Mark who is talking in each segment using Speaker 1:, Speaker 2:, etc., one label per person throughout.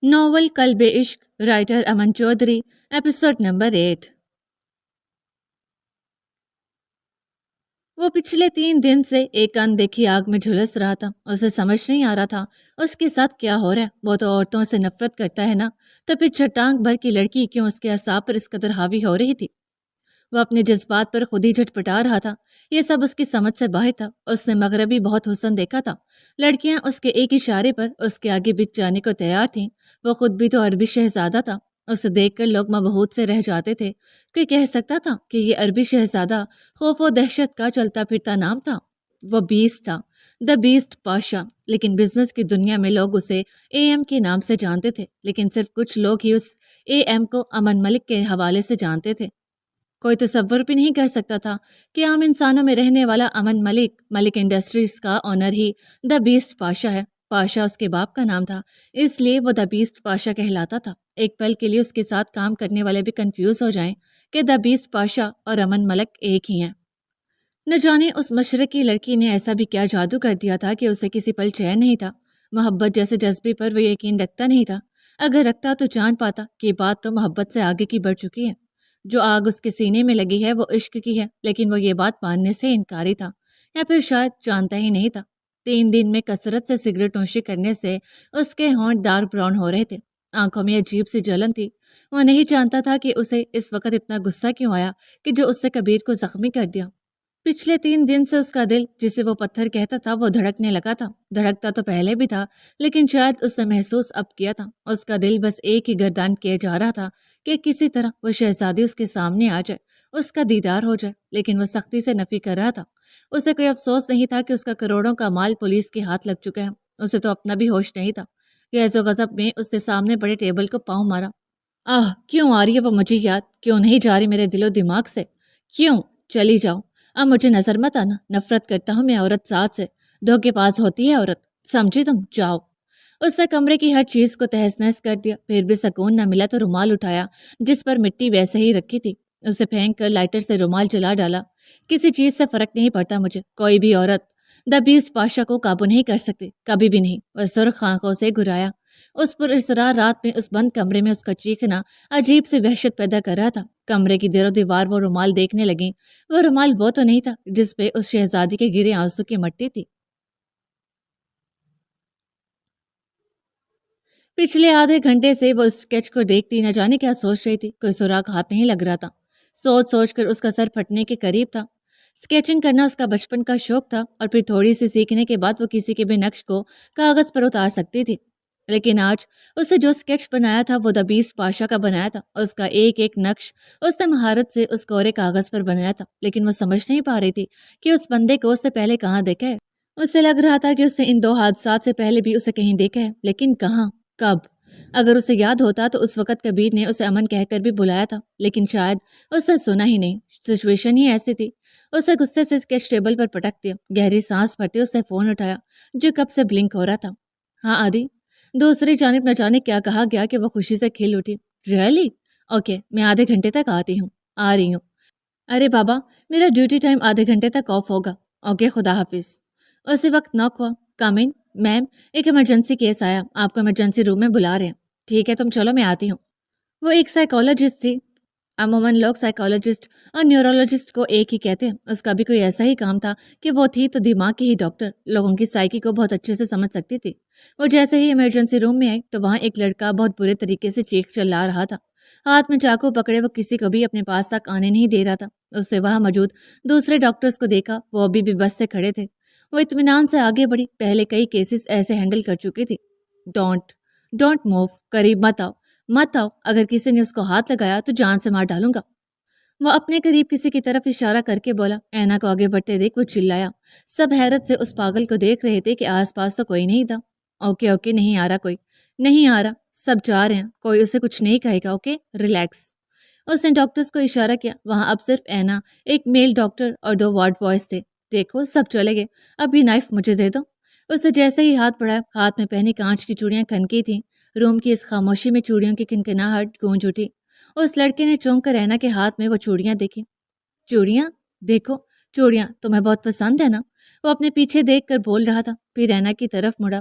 Speaker 1: Novel قلب عشق writer امن چودھری ایپیسوڈ نمبر 8۔ وہ پچھلے 3 دن سے ایک اندیکھی آگ میں جھلس رہا تھا۔ اسے سمجھ نہیں آ رہا تھا اس کے ساتھ کیا ہو رہا ہے۔ وہ تو عورتوں سے نفرت کرتا ہے نا، تو پھر چٹان بھر کی لڑکی کیوں اس کے اعصاب پر اس قدر حاوی ہو رہی تھی؟ وہ اپنے جذبات پر خود ہی جھٹپٹا رہا تھا۔ یہ سب اس کی سمجھ سے باہر تھا۔ اس نے مغربی بہت حسن دیکھا تھا، لڑکیاں اس کے ایک اشارے پر اس کے آگے بچ جانے کو تیار تھیں۔ وہ خود بھی تو عربی شہزادہ تھا۔ اسے دیکھ کر لوگ مبہوت سے رہ جاتے تھے۔ کوئی کہہ سکتا تھا کہ یہ عربی شہزادہ خوف و دہشت کا چلتا پھرتا نام تھا؟ وہ بیسٹ تھا، دا بیسٹ پاشا۔ لیکن بزنس کی دنیا میں لوگ اسے اے ایم کے نام سے جانتے تھے، لیکن صرف کچھ لوگ ہی اس اے ایم کو امن ملک کے حوالے سے جانتے تھے۔ کوئی تصور بھی نہیں کر سکتا تھا کہ عام انسانوں میں رہنے والا امن ملک ملک انڈسٹریز کا owner he the best Pasha ہے۔ پاشا اس کے باپ کا نام تھا، اس لیے وہ دا بیسٹ پاشا کہلاتا تھا۔ ایک پل کے لیے اس کے ساتھ کام کرنے والے بھی کنفیوز ہو جائیں کہ دا بیسٹ پاشا اور امن ملک ایک ہی ہیں۔ نہ جانے اس مشرقی لڑکی نے ایسا بھی کیا جادو کر دیا تھا کہ اسے کسی پل چین نہیں تھا۔ محبت جیسے جذبے پر وہ یقین رکھتا نہیں تھا۔ اگر رکھتا تو جان پاتا کہ بات تو محبت سے آگے کی بڑھ چکی ہے۔ جو آگ اس کے سینے میں لگی ہے وہ عشق کی ہے، لیکن وہ یہ بات ماننے سے انکاری تھا، یا پھر شاید جانتا ہی نہیں تھا۔ 3 دن میں کثرت سے سگریٹ نوشی کرنے سے اس کے ہونٹ ڈارک براؤن ہو رہے تھے، آنکھوں میں عجیب سی جلن تھی۔ وہ نہیں جانتا تھا کہ اسے اس وقت اتنا غصہ کیوں آیا کہ جو اس سے کبیر کو زخمی کر دیا۔ پچھلے 3 دن سے اس کا دل، جسے وہ پتھر کہتا تھا، وہ دھڑکنے لگا تھا۔ دھڑکتا تو پہلے بھی تھا، لیکن شاید اس نے محسوس اب کیا تھا۔ اس کا دل بس ایک ہی گردان کیے جا رہا تھا کہ کسی طرح وہ شہزادی اس کے سامنے آ جائے، اس کا دیدار ہو جائے، لیکن وہ سختی سے نفی کر رہا تھا۔ اسے کوئی افسوس نہیں تھا کہ اس کا کروڑوں کا مال پولیس کے ہاتھ لگ چکا ہے۔ اسے تو اپنا بھی ہوش نہیں تھا۔ غیظ و غضب میں اس نے سامنے بڑے ٹیبل کو پاؤں مارا۔ کیوں آ رہی ہے وہ مجھے یاد؟ کیوں نہیں جا رہی میرے دل و دماغ سے؟ کیوں؟ چلی جاؤ، اب مجھے نظر مت آنا۔ نفرت کرتا ہوں میں عورت ذات سے، دھوکے باز ہوتی ہے عورت، سمجھی تم؟ جاؤ۔ اس نے کمرے کی ہر چیز کو تہس نہس کر دیا، پھر بھی سکون نہ ملا تو رومال اٹھایا جس پر مٹی ویسے ہی رکھی تھی، اسے پھینک کر لائٹر سے رومال جلا ڈالا۔ کسی چیز سے فرق نہیں پڑتا مجھے، کوئی بھی عورت دا بیسٹ پاشا کو قابو نہیں کر سکتی، کبھی بھی نہیں۔ وہ سرخ آنکھوں سے گھرایا۔ اس پر اسرار رات میں اس بند کمرے میں اس کا چیخنا عجیب سی وحشت پیدا کر رہا تھا۔ کمرے کی دیر و دیوار وہ رومال دیکھنے لگیں۔ وہ رومال وہ تو نہیں تھا جس پہ اس شہزادی کے گرے آنسو کی مٹی تھی۔ پچھلے آدھے گھنٹے سے وہ اس اسکیچ کو دیکھتی نہ جانے کیا سوچ رہی تھی، کوئی سراغ ہاتھ نہیں لگ رہا تھا۔ سوچ سوچ کر اس کا سر پھٹنے کے قریب تھا۔ اسکیچنگ کرنا اس کا بچپن کا شوق تھا، اور پھر تھوڑی سی سیکھنے کے بعد وہ کسی کے بھی نقش کو کاغذ پر اتار سکتی تھی۔ لیکن آج اس نے جو اسکیچ بنایا تھا وہ دا بیسٹ پاشا کا بنایا تھا۔ اس کا ایک ایک نقش اس نے مہارت سے اس کورے کاغذ پر بنایا تھا، لیکن وہ سمجھ نہیں پا رہی تھی کہ اس بندے کو اس سے پہلے کہاں دیکھا ہے۔ اسے لگ رہا تھا کہ اس نے ان 2 حادثات سے پہلے بھی اسے کہیں دیکھا ہے، لیکن کہاں، کب؟ اگر اسے یاد ہوتا تو اس وقت کبیر نے اسے امن کہہ کر بھی بلایا تھا، لیکن شاید اس نے سنا ہی نہیں۔ سچویشن ہی ایسی تھی۔ اسے غصے سے اسکیچ ٹیبل پر پٹک دیا۔ گہری سانس بھرتے اس نے فون اٹھایا جو کب سے بلنک ہو رہا تھا۔ ہاں آدی؟ دوسری جانب نہ جانے کیا کہا گیا کہ وہ خوشی سے کھل اٹھی۔ ریئلی؟ اوکے، میں آدھے گھنٹے تک آتی ہوں، آ رہی ہوں۔ ارے بابا، میرا ڈیوٹی ٹائم آدھے گھنٹے تک آف ہوگا۔ اوکے، خدا حافظ۔ اسی وقت ناک ہوا۔ کم ان۔ میم، ایک ایمرجنسی کیس آیا، آپ کو ایمرجنسی روم میں بلا رہے ہیں۔ ٹھیک ہے، تم چلو، میں آتی ہوں۔ وہ ایک سائیکالوجسٹ تھی۔ عموماً لوگ سائیکالوجسٹ اور نیورولوجسٹ کو ایک ہی کہتے ہیں۔ اس کا بھی کوئی ایسا ہی کام تھا کہ وہ تھی تو دماغ کی ہی ڈاکٹر، لوگوں کی سائیکی کو بہت اچھے سے سمجھ سکتی تھی۔ وہ جیسے ہی ایمرجنسی روم میں آئی تو وہاں ایک لڑکا بہت برے طریقے سے چیخ چلا رہا تھا۔ ہاتھ میں چاقو پکڑے وہ کسی کو بھی اپنے پاس تک آنے نہیں دے رہا تھا۔ اس نے وہاں موجود دوسرے ڈاکٹرز کو دیکھا، وہ ابھی بھی بس سے کھڑے تھے۔ وہ اطمینان سے آگے بڑھی، پہلے کئی کیسز ایسے ہینڈل کر چکی تھی۔ ڈونٹ موو، قریب مت آؤ، اگر کسی نے اس کو ہاتھ لگایا تو جان سے مار ڈالوں گا۔ وہ اپنے قریب کسی کی طرف اشارہ کر کے بولا۔ اینا کو آگے بڑھتے دیکھ وہ چلایا۔ سب حیرت سے اس پاگل کو دیکھ رہے تھے کہ آس پاس تو کوئی نہیں تھا۔ اوکے، نہیں آ رہا کوئی، نہیں آ رہا، سب جا رہے ہیں، کوئی اسے کچھ نہیں کہے گا، اوکے، ریلیکس۔ اس نے ڈاکٹرز کو اشارہ کیا۔ وہاں اب صرف اینا، ایک میل ڈاکٹر اور 2 وارڈ بوائز تھے۔ دیکھو، سب چلے گئے، اب یہ نائف مجھے دے دو۔ اسے جیسے ہی ہاتھ بڑھایا، ہاتھ میں پہنی کانچ کی چوڑیاں کھنکی تھیں۔ روم کی اس خاموشی میں چوڑیوں کی کنکناہٹ گونج اٹھی۔ اس لڑکے نے چونک کر اینا کے ہاتھ میں وہ چوڑیاں دیکھی۔ چوڑیاں؟ دیکھو، چوڑیاں تمہیں بہت پسند ہے نا؟ وہ اپنے پیچھے دیکھ کر بول رہا تھا، پھر اینا کی طرف مڑا۔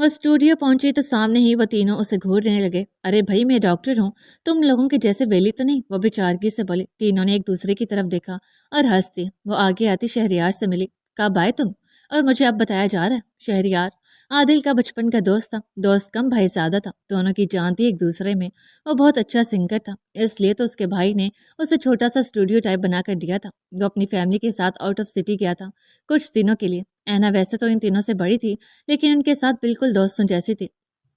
Speaker 1: وہ اسٹوڈیو پہنچی تو سامنے ہی وہ تینوں اسے گھورنے لگے۔ ارے بھائی میں ڈاکٹر ہوں، تم لوگوں کے جیسے ویلی تو نہیں، وہ بیچارگی سے بولی۔ تینوں نے ایک دوسرے کی طرف دیکھا اور ہنس دی۔ وہ آگے آتی شہریار سے ملی۔ کب آئے تم؟ اور مجھے اب بتایا جا رہا ہے؟ شہریار عادل کا بچپن کا دوست تھا، دوست کم بھائی زیادہ تھا، دونوں کی جان تھی ایک دوسرے میں۔ وہ بہت اچھا سنگر تھا، اس لیے تو اس کے بھائی نے اسے چھوٹا سا اسٹوڈیو ٹائپ بنا کر دیا تھا۔ وہ اپنی فیملی کے ساتھ آؤٹ آف سٹی گیا تھا کچھ دنوں کے لیے۔ اینا ویسے تو ان تینوں سے بڑی تھی، لیکن ان کے ساتھ بالکل دوستوں جیسی تھی۔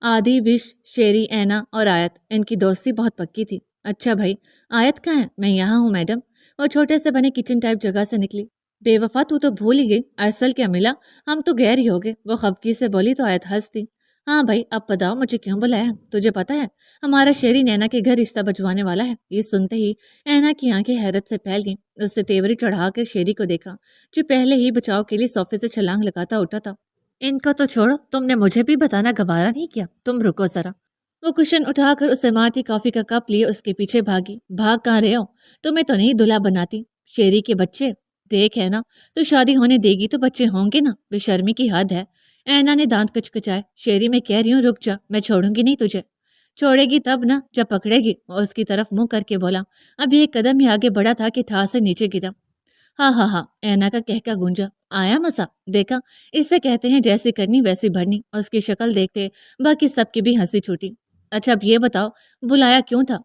Speaker 1: آدی، وش، شیری، اینا اور آیت، ان کی دوستی بہت پکی تھی۔ اچھا بھائی، آیت کہاں ہے؟ میں یہاں ہوں میڈم۔ وہ چھوٹے سے بنے کچن ٹائپ جگہ سے نکلی۔ بے وفا تو بھول ہی گئی، ارسل کیا ملا؟ ہم تو غیر ہی ہو گئے، وہ خفگی سے بولی تو آیت ہنس دی۔ ہاں بھائی اب بتاؤ مجھے کیوں بلایا؟ تجھے پتا ہے ہمارا شیری نینا کے گھر رشتہ بجوانے والا ہے۔ یہ سنتے ہی اینا کی آنکھیں حیرت سے پھیل گئیں۔ اس سے تیوری چڑھا کر شیری کو دیکھا جو پہلے ہی بچاؤ کے لیے صوفے سے چھلانگ لگاتا اٹھا تھا۔ ان کو تو چھوڑو، تم نے مجھے بھی بتانا گوارا نہیں کیا، تم رکو ذرا۔ وہ کشن اٹھا کر اسے مارتی کافی کا کپ لیے اس کے پیچھے بھاگی۔ بھاگ کہاں رہے ہو؟ تمہیں تو نہیں دلہا بناتی، شیری کے بچے دیکھ ہے نا، تو شادی ہونے دے گی تو بچے ہوں گے نا، بے شرمی کی حد ہے۔ اینا نے دانت کچکچائے۔ شیری میں کہہ رہی ہوں رک جا، میں چھوڑوں گی نہیں تجھے۔ چھوڑے گی تب نا جب پکڑے گی، اور اس کی طرف منہ کر کے بولا۔ اب ایک قدم ہی آگے بڑھا تھا کہ ٹھا سے نیچے گرا۔ ہاں ہاں ہاں، اینا کا کہکا گونجا۔ آیا مسا، دیکھا اسے کہتے ہیں جیسی کرنی ویسی بھرنی۔ اور اس کی شکل دیکھتے باقی سب کی بھی ہنسی چھوٹی۔ اچھا اب یہ بتاؤ بلایا کیوں تھا؟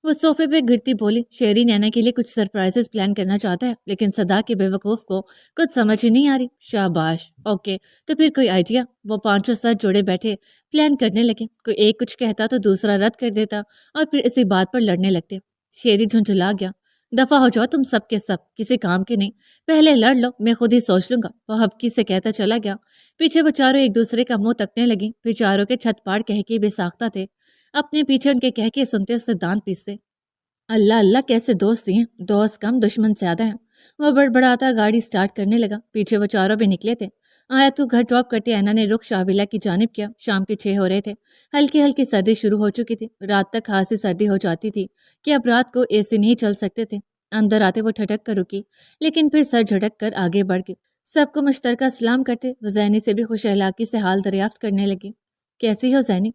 Speaker 1: وہ صوفے پہ گرتی بولی۔ شیری نینا کے لیے کچھ سرپرائزز پلان کرنا چاہتا ہے، لیکن صدا کے بے وقوف کو کچھ سمجھ ہی نہیں آ رہی۔ شاباش، اوکے تو پھر کوئی آئیڈیا؟ وہ پانچوں سر جوڑے بیٹھے پلان کرنے لگے۔ کوئی ایک کچھ کہتا تو دوسرا رد کر دیتا اور پھر اسی بات پر لڑنے لگتے۔ شیری جھنجھلا گیا۔ دفعہ ہو جاؤ تم سب کے سب، کسی کام کے نہیں، پہلے لڑ لو، میں خود ہی سوچ لوں گا۔ وہ ہبکی سے کہتا چلا گیا۔ پیچھے وہ چاروں ایک دوسرے کا منہ تکنے لگی، پھر چاروں کے چھت پاڑ کہکے بے ساختہ تھے۔ اپنے پیچھے ان کے کہکے سنتے اس سے دانت پیستے۔ اللہ اللہ کیسے دوست ہیں، دوست کم دشمن زیادہ ہیں۔ وہ بڑبڑاتا گاڑی سٹارٹ کرنے لگا۔ پیچھے وہ چاروں بھی نکلے تھے۔ آیا تو گھر ڈراپ کرتے اینا نے رخ شاویلا کی جانب کیا۔ شام کے 6 ہو رہے تھے، ہلکی ہلکی سردی شروع ہو چکی تھی۔ رات تک خاصی سردی ہو جاتی تھی کہ اب رات کو اے سی نہیں چل سکتے تھے۔ اندر آتے وہ ٹھٹک کر رکی، لیکن پھر سر جھٹک کر آگے بڑھ گئی۔ سب کو مشترکہ سلام کرتے وہ زینی سے بھی خوش اخلاقی سے حال دریافت کرنے لگی۔ کیسی ہو زینی؟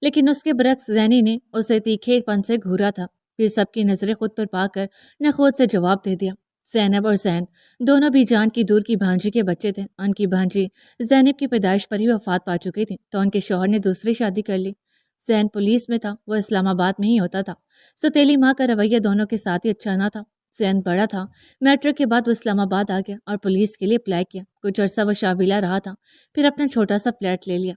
Speaker 1: لیکن اس کے برعکس زینی نے اسے تیکھے پن سے گھورا تھا، پھر سب کی نظریں خود پر پا کر نخوت سے جواب دے دیا۔ زینب اور زین دونوں بھی جان کی دور کی بھانجی کے بچے تھے۔ ان کی بھانجی زینب کی پیدائش پر ہی وفات پا چکی تھی تو ان کے شوہر نے دوسری شادی کر لی۔ زین پولیس میں تھا، وہ اسلام آباد میں ہی ہوتا تھا۔ سوتیلی ماں کا رویہ دونوں کے ساتھ ہی اچھا نہ تھا۔ زین بڑا تھا، میٹرک کے بعد وہ اسلام آباد آ گیا اور پولیس کے لیے اپلائی کیا۔ کچھ عرصہ وہ شاویلا رہا تھا، پھر اپنا چھوٹا سا فلیٹ لے لیا۔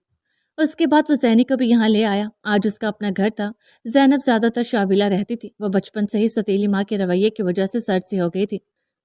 Speaker 1: اس کے بعد وہ زینی کو بھی یہاں لے آیا۔ آج اس کا اپنا گھر تھا۔ زینب زیادہ تر شاویلا رہتی تھی۔ وہ بچپن سے ہی سوتیلی ماں کے رویے کی وجہ سے سرد سی ہو گئی تھی۔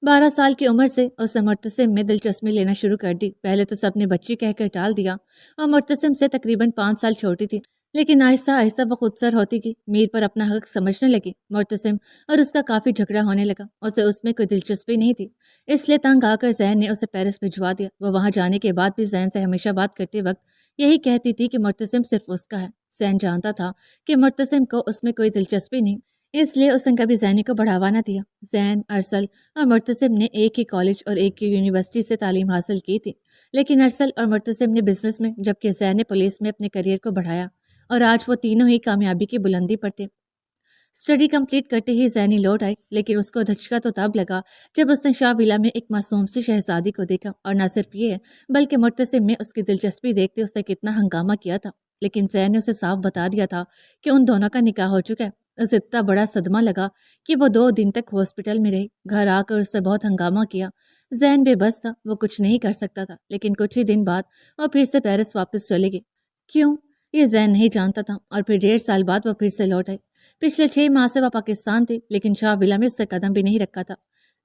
Speaker 1: 12 سال کی عمر سے اسے مرتسم میں دلچسپی لینا شروع کر دی۔ پہلے تو سب نے بچی کہہ کر ٹال دیا اور مرتسم سے تقریباً 5 سال چھوٹی تھی، لیکن آہستہ آہستہ وہ خود سر ہوتی گئی۔ میر پر اپنا حق سمجھنے لگی۔ مرتسم اور اس کا کافی جھگڑا ہونے لگا، اسے اس میں کوئی دلچسپی نہیں تھی، اس لیے تنگ آ کر زین نے اسے پیرس بھجوا دیا۔ وہ وہاں جانے کے بعد بھی زین سے ہمیشہ بات کرتے وقت یہی کہتی تھی کہ مرتسم صرف اس کا ہے۔ زین جانتا تھا کہ مرتسم کو اس میں کوئی دلچسپی نہیں، اس لیے اس نے کبھی زینی کو بڑھاوا نہ دیا۔ زین، ارسل اور مرتسم نے ایک ہی کالج اور ایک ہی یونیورسٹی سے تعلیم حاصل کی تھی، لیکن ارسل اور مرتسم نے بزنس میں، جبکہ زین نے پولیس میں اپنے کیریئر کو بڑھایا، اور آج وہ تینوں ہی کامیابی کی بلندی پر تھے۔ اسٹڈی کمپلیٹ کرتے ہی زینی لوٹ آئی، لیکن اس کو دھچکا تو تب لگا جب اس نے شاہ ویلا میں ایک معصوم سی شہزادی کو دیکھا، اور نہ صرف یہ بلکہ مرتسم میں اس کی دلچسپی دیکھتے اس نے کتنا ہنگامہ کیا تھا۔ لیکن زین نے اسے صاف بتا دیا تھا کہ ان دونوں کا نکاح ہو چکا ہے۔ اسے اتنا بڑا صدمہ لگا کہ وہ 2 دن تک ہاسپٹل میں رہی۔ گھر آ کر اس نے بہت ہنگامہ کیا۔ زین بے بس تھا، وہ کچھ نہیں کر سکتا تھا، لیکن کچھ ہی دن بعد وہ پھر سے پیرس واپس چلے گئی۔ کیوں؟ یہ زین نہیں جانتا تھا، اور پھر 1.5 سال بعد وہ پھر سے لوٹ آئی۔ پچھلے 6 ماہ سے وہ پاکستان تھی، لیکن شاہ ویلا میں اس سے قدم بھی نہیں رکھا تھا۔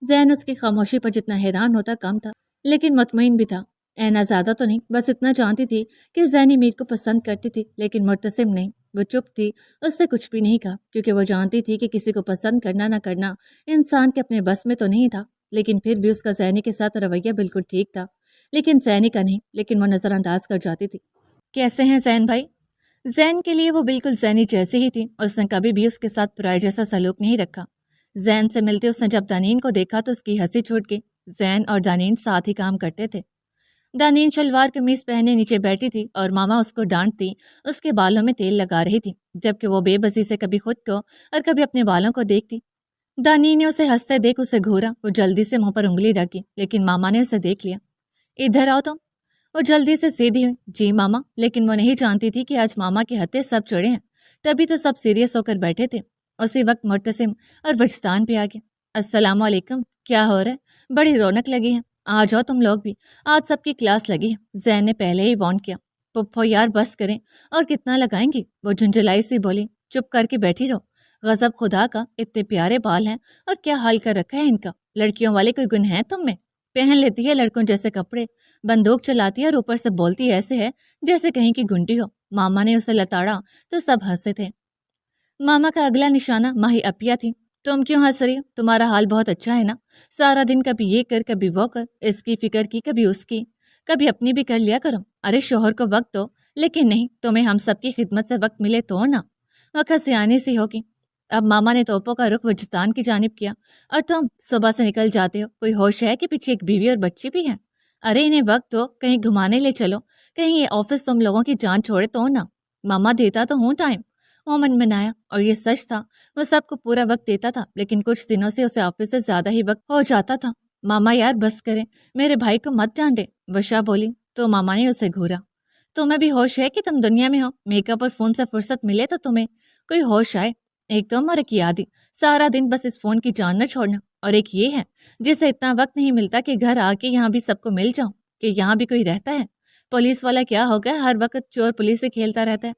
Speaker 1: زین اس کی خاموشی پر جتنا حیران ہوتا کم تھا، لیکن مطمئن بھی تھا۔ اینا زیادہ تو نہیں، بس اتنا جانتی تھی کہ زینی میر کو پسند کرتی تھی، لیکن مرتسم نہیں۔ وہ چپ تھی، اس سے کچھ بھی نہیں کہا، کیونکہ وہ جانتی تھی کہ کسی کو پسند کرنا نہ کرنا انسان کے اپنے بس میں تو نہیں تھا۔ لیکن پھر بھی اس کا زینی کے ساتھ رویہ بالکل ٹھیک تھا، لیکن زینی کا نہیں، لیکن وہ نظر انداز کر جاتی تھی۔ کیسے ہیں زین بھائی؟ زین کے لیے وہ بالکل زینی جیسی ہی تھی، اس نے کبھی بھی اس کے ساتھ پرائے جیسا سلوک نہیں رکھا۔ زین سے ملتے اس نے جب دانین کو دیکھا تو اس کی ہنسی چھوٹ گئی۔ زین اور دانین ساتھ ہی کام کرتے تھے۔ دانین شلوار قمیص پہنے نیچے بیٹھی تھی اور ماما اس کو ڈانٹتی، اس کے بالوں میں تیل لگا رہی تھی، جبکہ وہ بے بسی سے کبھی خود کو اور کبھی اپنے بالوں کو دیکھتی۔ دانین نے اسے ہنستے دیکھ اسے گھورا، وہ جلدی سے منہ پر انگلی رکھی، لیکن ماما نے اسے دیکھ لیا۔ ادھر آؤ تم۔ وہ جلدی سے سیدھی ہوئی۔ جی ماما، لیکن وہ نہیں جانتی تھی کہ آج ماما کے ہتھے سب چڑھے ہیں، تبھی تو سب سیریس ہو کر بیٹھے تھے۔ اسی وقت مرتسم اور وجدان پہ آ گیا۔ السلام علیکم، کیا ہو رہا ہے؟ بڑی رونق لگی ہے، آ جاؤ تم لوگ بھی، آج سب کی کلاس لگی ہے۔ زین نے پہلے ہی وارن کیا۔ پپھو یار بس کریں، اور کتنا لگائیں گی؟ وہ جھنجھلائی سی بولی۔ چپ کر کے بیٹھی رہو، غضب خدا کا، اتنے پیارے بال ہیں اور کیا حال کر رکھا ہے ان کا۔ لڑکیوں والے کوئی گن ہیں تم میں؟ پہن لیتی ہے لڑکوں جیسے کپڑے، بندوق چلاتی ہے اور اوپر سے بولتی ایسے ہے جیسے کہیں کی گنڈی ہو۔ ماما نے اسے لتاڑا تو سب ہنسے تھے۔ ماما کا اگلا نشانہ ماہی اپیا تھی۔ تم کیوں ہنس رہی ہو؟ تمہارا حال بہت اچھا ہے نا؟ سارا دن کبھی یہ کر کبھی وہ کر، اس کی فکر کی کبھی اس کی، کبھی اپنی بھی کر لیا کرو۔ ارے شوہر کو وقت دو، لیکن نہیں، تمہیں ہم سب کی خدمت سے وقت ملے تو نا۔ وقت سیانی سی ہوگی۔ اب ماما نے توپوں کا رخ وجدان کی جانب کیا۔ اور تم صبح سے نکل جاتے ہو، کوئی ہوش ہے کہ پیچھے ایک بیوی اور بچی بھی ہے؟ ارے انہیں وقت دو، کہیں گھمانے لے چلو، کہیں یہ آفس تم لوگوں کی جان چھوڑے تو نا۔ ماما دیتا تو ہوں ٹائم، وہ منمنایا، اور یہ سچ تھا، وہ سب کو پورا وقت دیتا تھا، لیکن کچھ دنوں سے اسے آفس سے زیادہ ہی وقت ہو جاتا تھا۔ ماما یار بس کریں، میرے بھائی کو مت ڈانٹے، وشا بولی تو ماما نے اسے گھورا۔ تمہیں بھی ہوش ہے کہ تم دنیا میں ہو؟ میک اپ اور فون سے فرصت ملے تو تمہیں کوئی ہوش آئے۔ ایک تم اور ایک یادی، سارا دن بس اس فون کی جان نہ چھوڑنا، اور ایک یہ ہے جسے اتنا وقت نہیں ملتا کہ گھر آ کے یہاں بھی سب کو مل جاؤں، کہ یہاں بھی کوئی رہتا ہے۔ پولیس والا کیا ہو گیا، ہر وقت چور پولیس سے کھیلتا رہتا ہے۔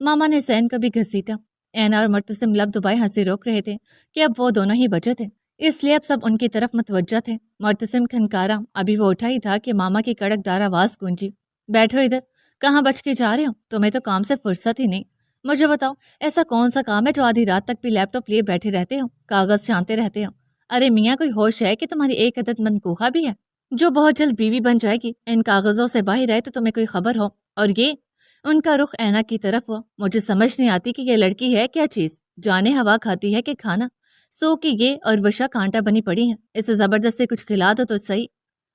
Speaker 1: ماما نے سین کو بھی گھسیٹا۔ اینا اور مرتسم لب دبائے ہنسی روک رہے تھے کہ اب وہ دونوں ہی بچے تھے، اس لیے اب سب ان کی طرف متوجہ تھے۔ مرتسم کھنکارا، ابھی وہ اٹھا ہی تھا کہ ماما کی کڑک دار آواز گونجی۔ بیٹھو ادھر، کہاں بچ کے جا رہے ہو؟ تمہیں تو کام سے فرصت ہی نہیں۔ مجھے بتاؤ، ایسا کون سا کام ہے جو آدھی رات تک بھی لیپ ٹاپ لیے بیٹھے رہتے ہو، کاغذ چھانتے رہتے ہو؟ ارے میاں، کوئی ہوش ہے کہ تمہاری ایک عدد منقوہا بھی ہے جو بہت جلد بیوی بن جائے گی؟ ان کاغذوں سے باہر آئے تو تمہیں کوئی خبر ہو؟ اور یہ ان کا رخ اینا کی طرف ہوا۔ مجھے سمجھ نہیں آتی کہ یہ لڑکی ہے کیا چیز، جانے ہوا کھاتی ہے کہ کھانا؟ سو کہ یہ اور وشا کانٹا بنی پڑی ہیں، اسے زبردستی کچھ کھلا دو تو صحیح۔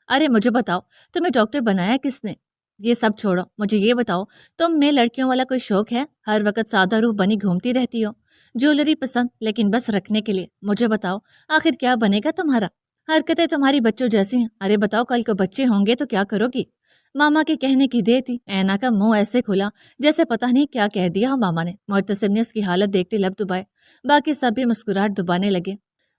Speaker 1: ارے مجھے بتاؤ، تمہیں ڈاکٹر بنایا کس نے؟ یہ سب چھوڑو، مجھے یہ بتاؤ، تم میں لڑکیوں والا کوئی شوق ہے؟ ہر وقت سادہ روح بنی گھومتی رہتی ہو، جویلری پسند لیکن بس رکھنے کے لیے۔ مجھے بتاؤ، آخر کیا بنے گا تمہارا؟ حرکتیں تمہاری بچوں جیسی ہیں۔ ارے بتاؤ، کل کو بچے ہوں گے تو کیا کرو گی؟ ماما کے کہنے کی دیر تھی، اینا کا منہ ایسے کھلا جیسے پتہ نہیں کیا کہہ دیا ہو ماما نے۔ مرتسم نے اس کی حالت دیکھتے لب دبائے، باقی سب بھی مسکراہٹ دبانے لگے۔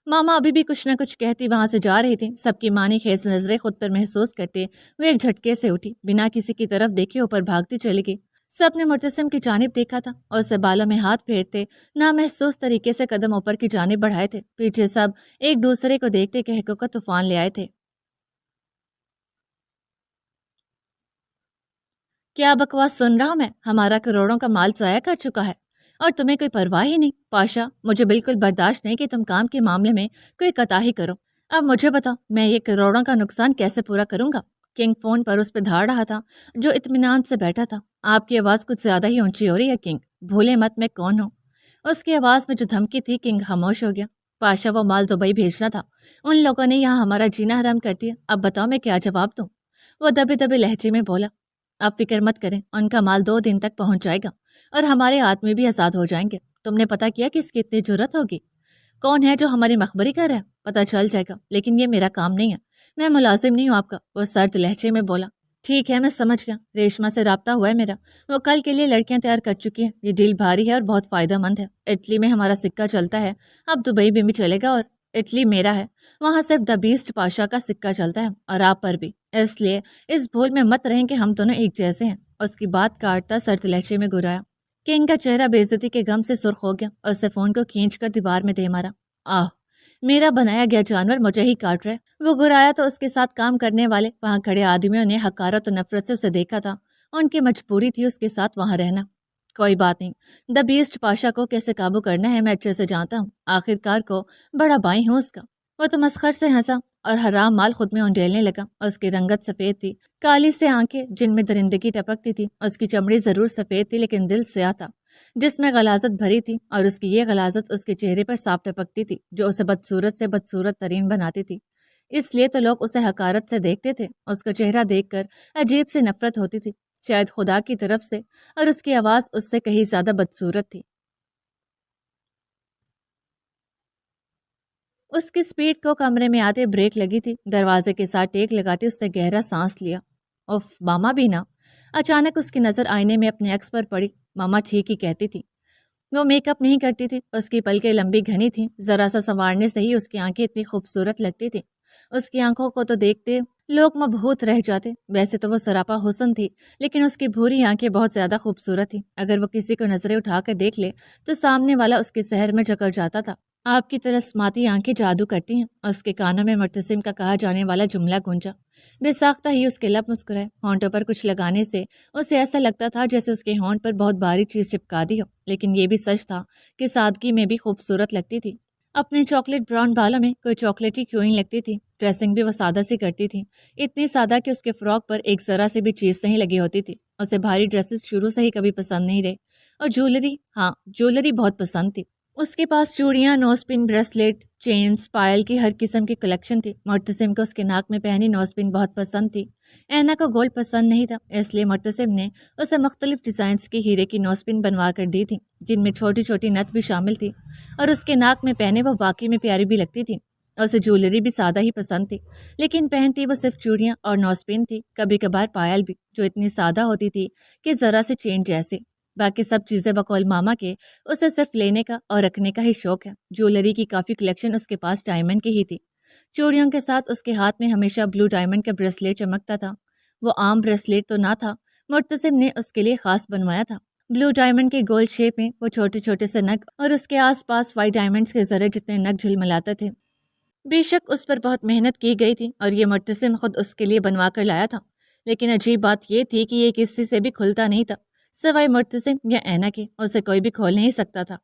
Speaker 1: ماما ابھی بھی کچھ نہ کچھ کہتی وہاں سے جا رہی تھی۔ سب کی مانی خیز نظریں خود پر محسوس کرتے وہ ایک جھٹکے سے اٹھی، بنا کسی کی طرف دیکھے اوپر بھاگتی چلی گئی۔ سب نے مرتسم کی جانب دیکھا تھا اور اسے بالوں میں ہاتھ پھیرتے نامحسوس طریقے سے قدم اوپر کی جانب بڑھائے تھے۔ پیچھے سب ایک دوسرے کو دیکھتے کہکوں کا طوفان لے آئے تھے۔ کیا بکواس سن رہا ہوں میں؟ ہمارا کروڑوں کا مال ضائع کر چکا ہے اور تمہیں کوئی پرواہ ہی نہیں۔ پاشا، مجھے بالکل برداشت نہیں کہ تم کام کے معاملے میں کوئی کوتاہی کرو۔ اب مجھے بتاؤ، میں یہ کروڑوں کا نقصان کیسے پورا کروں گا؟ کنگ فون پر اس پہ دھاڑ رہا تھا جو اطمینان سے بیٹھا تھا۔ آپ کی آواز کچھ زیادہ ہی اونچی ہو رہی ہے کنگ، بھولے مت میں کون ہوں۔ اس کی آواز میں جو دھمکی تھی، کنگ خاموش ہو گیا۔ پاشا، وہ مال دبئی بھیجنا تھا، ان لوگوں نے یہاں ہمارا جینا حرام کر دیا، اب بتاؤ میں کیا جواب دوں؟ وہ دبے دبے لہجے میں بولا۔ آپ فکر مت کریں، ان کا مال 2 دن تک پہنچ جائے گا اور ہمارے آدمی بھی آزاد ہو جائیں گے۔ تم نے پتہ کیا کہ اس کی اتنی جرت ہوگی؟ کون ہے جو ہماری مخبری کر رہا ہے؟ پتہ چل جائے گا، لیکن یہ میرا کام نہیں ہے، میں ملازم نہیں ہوں آپ کا، وہ سرد لہجے میں بولا۔ ٹھیک ہے، میں سمجھ گیا، ریشما سے رابطہ ہوا ہے میرا، وہ کل کے لیے لڑکیاں تیار کر چکی ہیں۔ یہ ڈیل بھاری ہے اور بہت فائدہ مند ہے۔ اٹلی میں ہمارا سکہ چلتا ہے، اب دبئی میں بھی چلے گا، اور اٹلی میرا ہے، وہاں صرف دا بیسٹ پاشا کا سکہ چلتا ہے، اور آپ پر بھی، اس لیے اس بھول میں مت رہیں کہ ہم دونوں ایک جیسے ہیں۔ اس کی بات کاٹتا سرد لہجے میں گرایا۔ کنگ کا چہرہ بے عزتی کے غم سے سرخ ہو گیا اور اسے فون کو کھینچ کر دیوار میں دے مارا۔ آہ، میرا بنایا گیا جانور مجھے ہی کاٹ رہا ہے۔ وہ گرایا تو اس کے ساتھ کام کرنے والے وہاں کھڑے آدمیوں نے حقارت و نفرت سے اسے دیکھا تھا، ان کی مجبوری تھی اس کے ساتھ وہاں رہنا۔ کوئی بات نہیں، دا بیسٹ پاشا کو کیسے قابو کرنا ہے میں اچھے سے جانتا ہوں، آخر کار کو بڑا بھائی ہوں اس کا۔ وہ تو مسخر سے ہنسا اور حرام مال خود میں انڈیلنے لگا۔ اس کی رنگت سفید تھی، کالی سے آنکھیں جن میں درندگی ٹپکتی تھی۔ اس کی چمڑی ضرور سفید تھی لیکن دل سیاہ تھا، جس میں غلاظت بھری تھی، اور اس کی یہ غلاظت اس کے چہرے پر صاف ٹپکتی تھی جو اسے بدصورت سے بدصورت ترین بناتی تھی۔ اس لیے تو لوگ اسے حقارت سے دیکھتے تھے۔ اس کا چہرہ دیکھ کر عجیب سی نفرت ہوتی تھی، شاید خدا کی طرف سے، اور اس کی آواز اس سے کہیں زیادہ بدصورت تھی۔ اس کی سپیڈ کو کمرے میں آتے بریک لگی تھی۔ دروازے کے ساتھ ٹیک لگاتے اس نے گہرا سانس لیا۔ اف ماما بھی نا۔ اچانک اس کی نظر آئینے میں اپنے عکس پر پڑی۔ ماما ٹھیک ہی کہتی تھی۔ وہ میک اپ نہیں کرتی تھی، اس کی پلکیں لمبی گھنی تھیں، ذرا سا سنوارنے سے ہی اس کی آنکھیں اتنی خوبصورت لگتی تھیں۔ اس کی آنکھوں کو تو دیکھتے لوگ مبہوت رہ جاتے۔ ویسے تو وہ سراپا حسن تھی، لیکن اس کی بھوری آنکھیں بہت زیادہ خوبصورت تھیں۔ اگر وہ کسی کو نظریں اٹھا کر دیکھ لے تو سامنے والا اس کے سحر میں جکڑ جاتا تھا۔ آپ کی طلسماتی آنکھیں جادو کرتی ہیں۔ اس کے کانوں میں مرتسم کا کہا جانے والا جملہ گونجا۔ بے ساختہ ہی اس کے لب مسکرائے۔ ہونٹوں پر کچھ لگانے سے اسے ایسا لگتا تھا جیسے اس کے ہونٹ پر بہت باری چیز چپکا دی ہو، لیکن یہ بھی سچ تھا کہ سادگی میں بھی خوبصورت لگتی تھی۔ اپنے چاکلیٹ براؤن بالوں میں کوئی چاکلیٹی کیوں ہی لگتی تھی۔ ڈریسنگ بھی وہ سادہ سی کرتی تھی، اتنی سادہ کہ اس کے فراک پر ایک ذرا سے بھی چیز نہیں لگی ہوتی تھی۔ اسے بھاری ڈریسز شروع سے ہی کبھی پسند نہیں رہے، اور جویلری بہت پسند تھی۔ اس کے پاس چوڑیاں، نوز پن، بریسلیٹ، چینز، پائل کی ہر قسم کی کلیکشن تھی۔ مرتسم کو اس کے ناک میں پہنی نوز پن بہت پسند تھی۔ اینا کو گولڈ پسند نہیں تھا، اس لیے مرتسم نے اسے مختلف ڈیزائنز کی ہیرے کی نوز پن بنوا کر دی تھی، جن میں چھوٹی چھوٹی نت بھی شامل تھی، اور اس کے ناک میں پہنے وہ واقعی میں پیاری بھی لگتی تھی۔ اسے جویلری بھی سادہ ہی پسند تھی، لیکن پہنتی وہ صرف چوڑیاں اور نوز پن تھی، کبھی کبھار پائل بھی، جو اتنی سادہ ہوتی تھی کہ ذرا سے چین جیسے۔ باقی سب چیزیں بقول ماما کے اسے صرف لینے کا اور رکھنے کا ہی شوق ہے۔ جویلری کی کافی کلیکشن اس کے پاس ڈائمنڈ کی ہی تھی۔ چوڑیوں کے ساتھ اس کے ہاتھ میں ہمیشہ بلو ڈائمنڈ کا بریسلیٹ چمکتا تھا۔ وہ عام بریسلیٹ تو نہ تھا، مرتسم نے اس کے لیے خاص بنوایا تھا۔ بلو ڈائمنڈ کے گول شیپ میں وہ چھوٹے چھوٹے سے نگ اور اس کے آس پاس وائٹ ڈائمنڈز کے ذرے جتنے نگ جھلملاتے تھے۔ بے شک اس پر بہت محنت کی گئی تھی، اور یہ مرتسم خود اس کے لیے بنوا کر لایا تھا، لیکن عجیب بات یہ تھی کہ یہ کسی سے بھی کھلتا نہیں تھا، سوائے مرتسم یا اینا کے۔ اسے کوئی بھی کھول نہیں سکتا تھا۔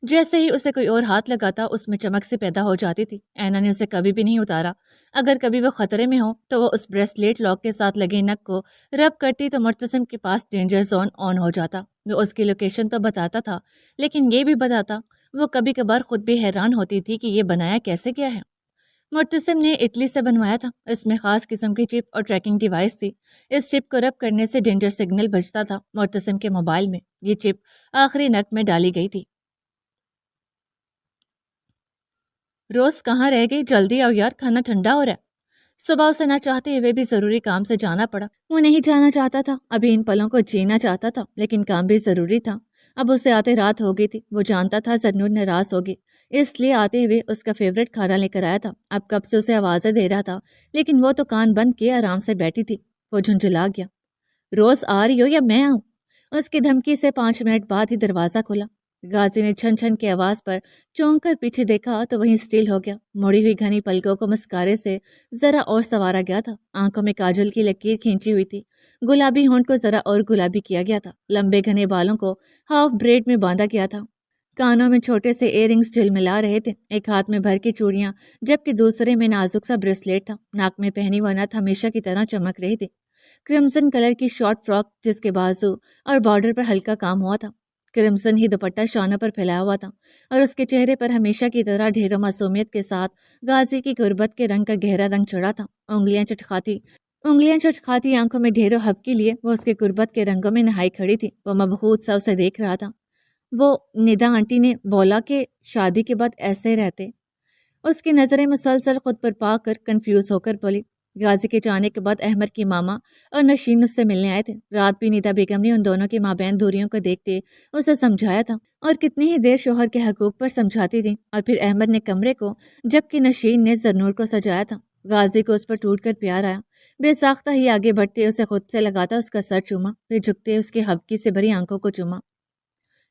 Speaker 1: جیسے ہی اسے کوئی اور ہاتھ لگاتا اس میں چمک سے پیدا ہو جاتی تھی۔ اینا نے اسے کبھی بھی نہیں اتارا۔ اگر کبھی وہ خطرے میں ہو تو وہ اس بریسلیٹ لاک کے ساتھ لگے نگ کو رب کرتی تو مرتسم کے پاس ڈینجر زون آن ہو جاتا۔ وہ اس کی لوکیشن تو بتاتا تھا، لیکن یہ بھی بتاتا، وہ کبھی کبھار خود بھی حیران ہوتی تھی کہ یہ بنایا کیسے گیا ہے۔ مرتسم نے اٹلی سے بنوایا تھا۔ اس میں خاص قسم کی چپ اور ٹریکنگ ڈیوائس تھی۔ اس چپ کو رب کرنے سے ڈینجر سگنل بجتا تھا۔ مرتسم کے موبائل میں یہ چپ آخری نگ میں ڈالی گئی تھی۔ روز کہاں رہ گئی؟ جلدی آؤ یار، کھانا ٹھنڈا ہو رہا ہے۔ صبح اسے نہ چاہتے ہوئے بھی ضروری کام سے جانا پڑا۔ وہ نہیں جانا چاہتا تھا، ابھی ان پلوں کو جینا چاہتا تھا، لیکن کام بھی ضروری تھا۔ اب اسے آتے رات ہو گئی تھی۔ وہ جانتا تھا زرنور ناراض ہوگی، اس لیے آتے ہوئے اس کا فیوریٹ کھانا لے کر آیا تھا۔ اب کب سے اسے آوازیں دے رہا تھا، لیکن وہ تو کان بند کیے آرام سے بیٹھی تھی۔ وہ جھنجھلا گیا۔ روز آ رہی ہو یا میں آؤں؟ اس کی دھمکی سے 5 منٹ بعد ہی دروازہ کھلا۔ غازی نے چھن چھن کی آواز پر چونک کر پیچھے دیکھا تو وہیں اسٹیل ہو گیا۔ مڑی ہوئی گھنی پلکوں کو مسکارے سے ذرا اور سنوارا گیا تھا۔ آنکھوں میں کاجل کی لکیر کھینچی ہوئی تھی۔ گلابی ہونٹ کو ذرا اور گلابی کیا گیا تھا۔ لمبے گھنے بالوں کو ہاف بریڈ میں باندھا گیا تھا۔ کانوں میں چھوٹے سے ایئر رنگز جھلملا رہے تھے، ایک ہاتھ میں بھر کی چوڑیاں جبکہ دوسرے میں نازک سا بریسلیٹ تھا۔ ناک میں پہنی وہ نت ہمیشہ کی طرح چمک رہی تھی۔ کرمزن کلر کی شارٹ فراک جس کے بازو اور بارڈر پر ہلکا کام ہوا تھا۔ کرمزن ہی دوپٹہ شانوں پر پھیلایا ہوا تھا، اور اس کے چہرے پر ہمیشہ کی طرح ڈھیروں معصومیت کے ساتھ غازی کی غربت کے رنگ کا گہرا رنگ چڑھا تھا۔ انگلیاں چٹکھاتی آنکھوں میں ڈھیروں ہبکی لیے وہ اس کے غربت کے رنگوں میں نہائی کھڑی تھی۔ وہ مبہوت سا اسے دیکھ رہا تھا۔ وہ ندا آنٹی نے بولا کہ شادی کے بعد ایسے رہتے۔ اس کی نظریں مسلسل خود پر پا کر کنفیوز ہو کر بولی۔ غازی کے جانے کے بعد احمد کی ماما اور نشین اس سے ملنے آئے تھے۔ رات بھی ندا بیگم نے ان دونوں کے مابین دوریوں کو دیکھتے اسے سمجھایا تھا، اور کتنی ہی دیر شوہر کے حقوق پر سمجھاتی تھی، اور پھر احمد نے کمرے کو جبکہ نشین نے زرنور کو سجایا تھا۔ غازی کو اس پر ٹوٹ کر پیار آیا۔ بے ساختہ ہی آگے بڑھتے اسے خود سے لگاتا اس کا سر چوما، پھر جھکتے اس کے ہبکی سے بھری آنکھوں کو چوما۔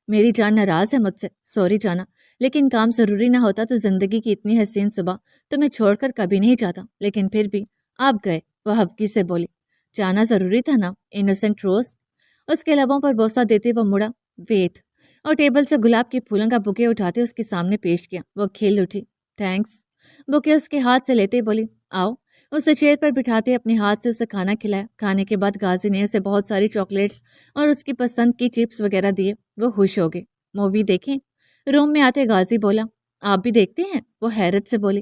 Speaker 1: میری جان ناراض ہے مجھ سے، سوری جانا، لیکن کام ضروری نہ ہوتا تو زندگی کی اتنی حسین صبح تمہیں چھوڑ کر کبھی نہیں جاتا، لیکن پھر بھی آپ گئے۔ وہ ہبکی سے بولی۔ جانا ضروری تھا نا انوسنٹ روز؟ اس کے لبوں پر بوسہ دیتے وہ مڑا۔ ویٹ، اور ٹیبل سے گلاب کے پھولوں کا بکے اٹھاتے اس کے سامنے پیش کیا۔ وہ کھل اٹھی۔ تھینکس۔ بکے اس کے ہاتھ سے لیتے بولی، آؤ۔ اسے چیئر پر بٹھاتے اپنے ہاتھ سے اسے کھانا کھلایا۔ کھانے کے بعد غازی نے اسے بہت ساری چاکلیٹس اور اس کی پسند کی چپس وغیرہ دیے۔ وہ خوش ہو گئے۔ مووی دیکھیں؟ روم میں آتے غازی بولا۔ آپ بھی دیکھتے ہیں؟ وہ حیرت سے بولی۔